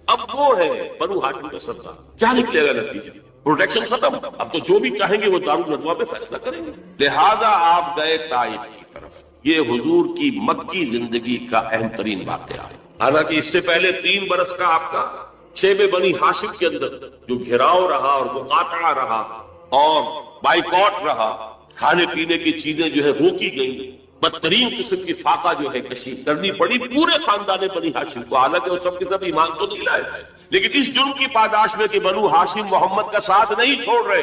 اب وہ ہے بنو ہاشم کا سردار، کیا نکلے گا نتیجہ؟ پروٹیکشن ختم، اب تو جو بھی چاہیں گے وہ دارالندوا میں فیصلہ کریں گے۔ لہذا آپ گئے طائف کی طرف، یہ حضور کی مکی زندگی کا اہم ترین واقعہ ہے۔ حالانکہ اس سے پہلے 3 برس کا آپ کا شیب بنی ہاشم کے اندر جو گھیراؤ رہا اور مقاطعہ رہا اور بائیکاٹ رہا، کھانے پینے کی چیزیں جو ہے روکی گئی، بدترین قسم کی فاقہ جو ہے کشی کرنی پڑی پورے خاندان بنی ہاشم کو، حالانکہ وہ سب کے سب ایمان تو نہیں لائے تھے، لیکن اس جرم کی پاداش میں کہ بنو ہاشم محمد کا ساتھ نہیں چھوڑ رہے،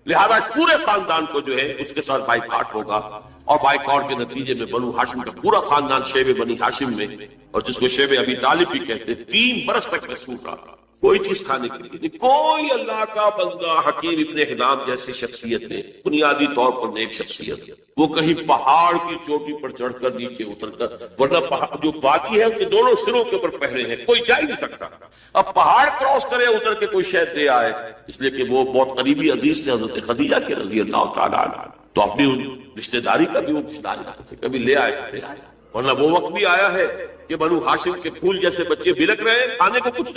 لہذا پورے خاندان کو جو ہے اس کے ساتھ بائیکاٹ ہوگا، اور بائیکاٹ کے نتیجے میں بنو ہاشم کا پورا خاندان شیب بنی ہاشم میں، اور جس کو شیب ابی طالب بھی کہتے ہیں، 3 برس تک محسوس رہا، کوئی چیز کھانے کے لیے نہیں۔ کوئی اللہ کا بندہ حکیم ابن حزام جیسی شخصیت ہے، بنیادی طور پر نیک شخصیت، وہ کہیں پہاڑ کی چوٹی پر چڑھ کر نیچے اتر کر، ورنہ جو وادی ہے اس کے دونوں سروں کے اوپر پہرے ہیں، کوئی جا ہی نہیں سکتا، اب پہاڑ کراس کرے اتر کے کوئی شہد دے آئے، اس لیے کہ وہ بہت قریبی عزیز تھے حضرت خدیجہ کے رضی اللہ تعالیٰ عنہ، تو اپنی رشتہ داری کا بھی وہ رشتہ کبھی لے آئے، ورنہ وہ وقت بھی آیا ہے کہ بنو ہاشم کے پھول جیسے بچے بلک رہے ہیں، کھانے کو کچھ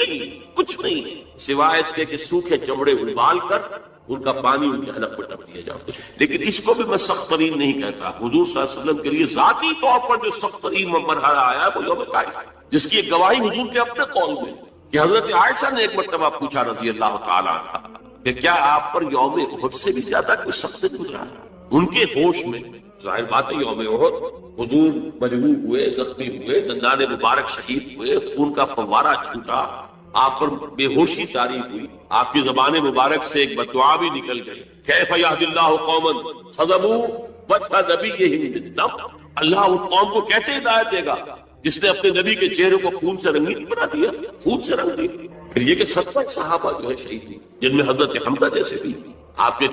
نہیں سوائے اس کے کہ سوکھے چمڑے ابال کر ان کا پانی ان کے حلق پر ڈال دیا جائے۔ لیکن اس کو بھی میں سخت ترین نہیں کہتا، حضور صلی اللہ علیہ وسلم کے لیے ذاتی طور پر جو سخت ترین مرحلہ آیا ہے وہ یوم طائف ہے، جس کی ایک گواہی حضور کے اپنے قول میں کہ حضرت عائشہ نے ایک مرتبہ پوچھا رضی اللہ تعالیٰ عنہ کہ کیا آپ پر یوم احد سے بھی زیادہ کوئی سخت سے گزرا ہے؟ ان کے ہوش میں ظاہر بات ہے یوم احد حضور مجروح ہوئے، زخمی ہوئے، دندان مبارک شہید ہوئے، خون کا فوارہ چھوٹا، آپ پر بے ہوشی طاری ہوئی، آپ کی زبان مبارک سے ایک بددعا بھی نکل گئی، کیف یہدی اللہ قوما صدموا وجہ نبیہم بالدم، اللہ اس قوم کو کیسے ہدایت دے گا جس نے اپنے نبی کے چہرے کو خون سے رنگین بنا دیا، خون سے رنگ دیا۔ پھر یہ کہ 70 صحابہ جو ہے شہید ہوئی، جن میں حضرت حمزہ جیسے بھی، آپ کے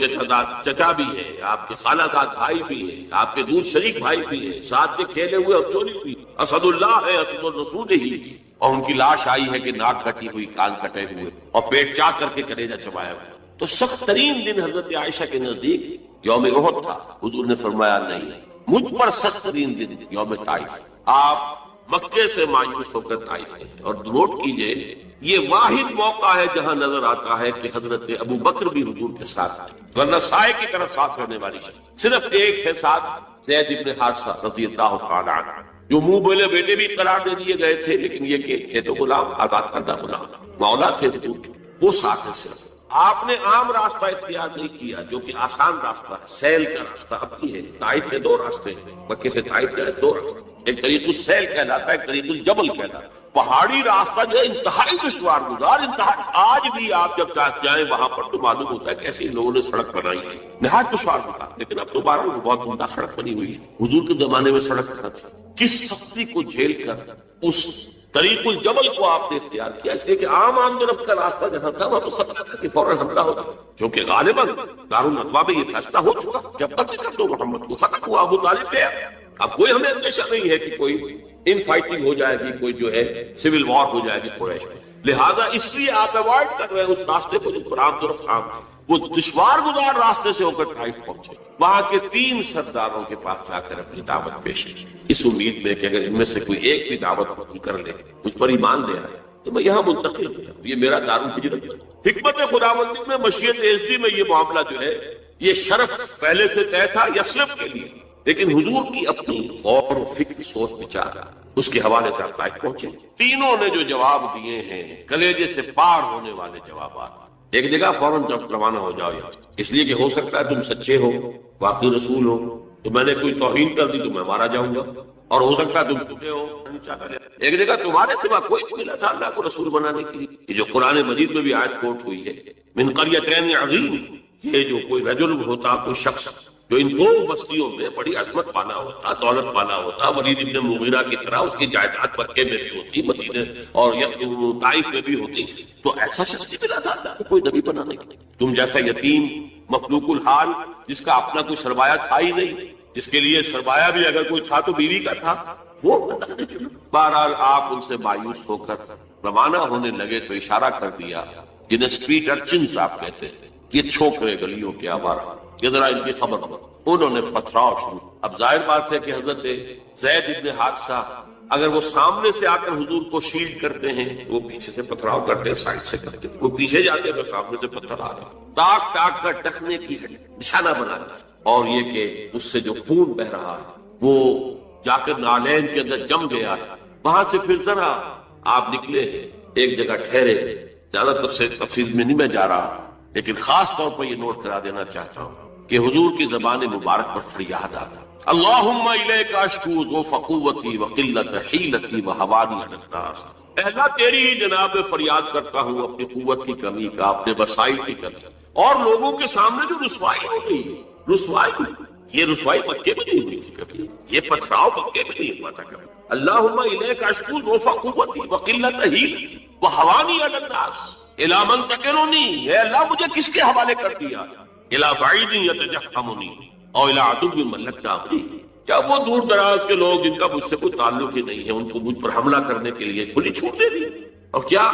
چچا بھی ہے، آپ کے خالہ داد بھائی بھی ہے، آپ کے دودھ شریک بھائی بھی ہے، ساتھ کے کھیلے ہوئے ہتھیلی بھی، اسد اللہ ہے اسد الرسول ہی، اور ان کی لاش آئی ہے کہ ناک کٹی ہوئی، کان کٹے ہوئے اور پیٹ چاک کر کے کلیجہ چبایا ہوا۔ تو سخت ترین دن حضرت عائشہ کے نزدیک یوم احد تھا، حضور نے فرمایا نہیں، مجھ پر سخت ترین دن یوم طائف۔ آپ مکے سے مایوس ہو کر طائف گئے، اور نوٹ کیجئے یہ واحد موقع ہے جہاں نظر آتا ہے کہ حضرت ابو بکر بھی حضور کے ساتھ ہیں، ورنہ سائے کی طرح ساتھ رہنے والی شخص صرف ایک ہے ساتھ، زید ابن حارثہ رضی اللہ تعالی عنہ، جو منہ بولے بیٹے بھی قرار دے دیے گئے تھے، لیکن یہ کہ تھے تو غلام، آزاد کردہ غلام، مولا تھے حضور کے، وہ ساتھ ہے صرف۔ آپ نے عام راستہ اختیار نہیں کیا جو کہ آسان راستہ ہے، سیل کا راستہ اپنی ہے۔ طائف کے دو راستے ہیں، مکے سے طائف جائے دو راستے، ایک طریق السیل کہلاتا ہے، ایک طریق الجبل کہلاتا ہے۔ پہاڑی راستہ جو ہے انتہائی دشوار گزار، انتہائی، آج بھی آپ جب جائیں وہاں پر تو معلوم ہوتا ہے کیسے لوگوں نے سڑک بنائی ہے، نہایت دشوار گزار، لیکن اب دوبارہ وہ بہت عمدہ سڑک بنی ہوئی ہے۔ حضور کے زمانے میں سڑک کہاں تھی؟ کس سختی کو جھیل کر اس طریق الجبل کو آپ نے اختیار کیا، اس لیے کہ عام آمد و رفت کا راستہ جہاں تھا وہاں تو خطرہ تھا کہ فوراً حملہ ہوگا، کیونکہ غالباً دارالندوا میں یہ فیصلہ ہو چکا جب تک کر دو محمد کو، ختم ہوا، ابو طالب گیا۔ اب کوئی ہمیں اندیشہ نہیں ہے کہ کوئی ان فائٹنگ ہو جائے گی، کوئی جو ہے سول وار ہو جائے گی قریش میں، لہذا اس لیے آپ اوائڈ کر رہے ہیں اس راستے کو جس پر عام و رفت عام ہے۔ وہ دشوار گزار راستے سے ہو کر طائف پہنچے، وہاں کے 3 سرداروں کے پاس جا کر اپنی دعوت پیش کی، اس امید میں کہ اگر ان میں سے کوئی ایک بھی دعوت قبول کر لے، مجھ پر ایمان لے آئے تو میں یہاں منتقل ہوں، یہ میرا دارالہجرت ہے۔ حکمت خداوندی میں، مشیت ازدی میں یہ معاملہ جو ہے، یہ شرف پہلے سے طے تھا یثرب کے لیے، لیکن حضور کی اپنی غور و فکر، سوچ بچار، اس کے حوالے سے آپ طائف پہنچے۔ تینوں نے جو جواب دیے ہیں کلیجے سے پار ہونے والے جوابات۔ ایک جگہ فوراً روانہ ہو جاؤ یہاں، اس لیے کہ ہو سکتا ہے تم سچے ہو، واقعی رسول ہو، تو میں نے کوئی توہین کر دی تو میں مارا جاؤں گا، اور ہو سکتا ہے تم جھوٹے ہو۔ ایک جگہ تمہارے سوا کوئی ملا تھا اللہ کو رسول بنانے کے لیے، یہ جو قرآن مجید میں بھی آیت کوٹ ہوئی ہے، من قریتین عظیم، یہ جو کوئی رجل ہوتا، کوئی شخص جو ان 2 بستیوں میں بڑی عظمت والا ہوتا، دولت والا ہوتا، ولید ابن مغیرہ کی طرح اس کی جائیداد مکے میں بھی ہوتی، مدینے اور طائف میں بھی ہوتی، تو ایسا شخص نہیں ملا تھا اللہ کو کوئی نبی بنانے کے لیے۔ تم جیسا یتیم مفلوق الحال جس کا اپنا کوئی سرمایہ تھا ہی نہیں، جس کے لیے سرمایہ بھی اگر کوئی تھا تو بیوی کا تھا، وہ اللہ نے چنا۔ بہرحال آپ ان سے مایوس ہو کر روانہ ہونے لگے تو اشارہ کر دیا، جنہیں اسٹریٹ ارچنز آپ کہتے ہیں، یہ چھوکرے گلیوں کے آوارہ، یہ ذرا ان کی خبر ہو۔ انہوں نے پتھراؤ شروع۔ اب ظاہر بات ہے کہ حضرت زید ابن حارثہ اگر وہ سامنے سے آ کر حضور کو شیلڈ کرتے ہیں، وہ پیچھے سے پتھراؤ کرتے ہیں، سائڈ سے کرتے ہیں، وہ پیچھے جاتے ہیں تو سامنے سے پتھر آ رہا ہے، تاک تاک کر ٹخنے کی نشانہ بنانا، اور یہ کہ اس سے جو خون بہ رہا ہے وہ جا کر نالین کے اندر جم گیا ہے۔ وہاں سے پھر ذرا آپ نکلے ہیں، ایک جگہ ٹھہرے، زیادہ تفصیل میں نہیں میں جا رہا، لیکن خاص طور پر یہ نوٹ کرا دینا چاہتا ہوں کہ حضور کی زبان مبارک پر فریاد آتا، اللہم الیک اشکو ضعف قوتی وقلت حیلتی وحوانی علی الناس، اے اللہ تیری ہی جناب میں فریاد کرتا ہوں اپنی قوت کی کمی کا، اپنے وسائل کی کمی، اور لوگوں کے سامنے جو رسوائی ہو گئی ہے، رسوائی، یہ رسوائی مکے میں نہیں ہوئی تھی کبھی، یہ پتھراؤ مکے میں نہیں ہوا تھا کبھی۔ اللہم الیک اشکو ضعف قوتی وقلت حیلتی وحوانی علی الناس، الی من تکلنی، اے اللہ مجھے کس کے حوالے کر دیا، الی بعید یتجہمنی اور الی عدو من لک امری، کیا وہ دور دراز کے لوگ جن کا مجھ سے کوئی تعلق ہی نہیں ہے، ان کو مجھ پر حملہ کرنے کے لیے کھلی چھوٹ دے دی، اور کیا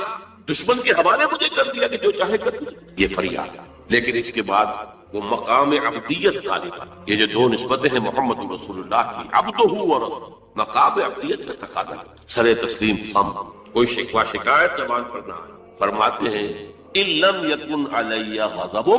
دشمن کے حوالے مجھے کر دیا کہ جو چاہے کر دیا، یہ فریاد۔ لیکن اس کے بعد وہ مقام عبدیت غالب، یہ جو 2 نسبتیں ہیں محمد رسول اللہ کی، عبدہ و رسول، مقام عبدیت کا تقاضا، سر تسلیم خم، کوئی شکوہ شکایت زبان پر نہ آئے۔ فرماتے ہیں ان لم یکن علی غضب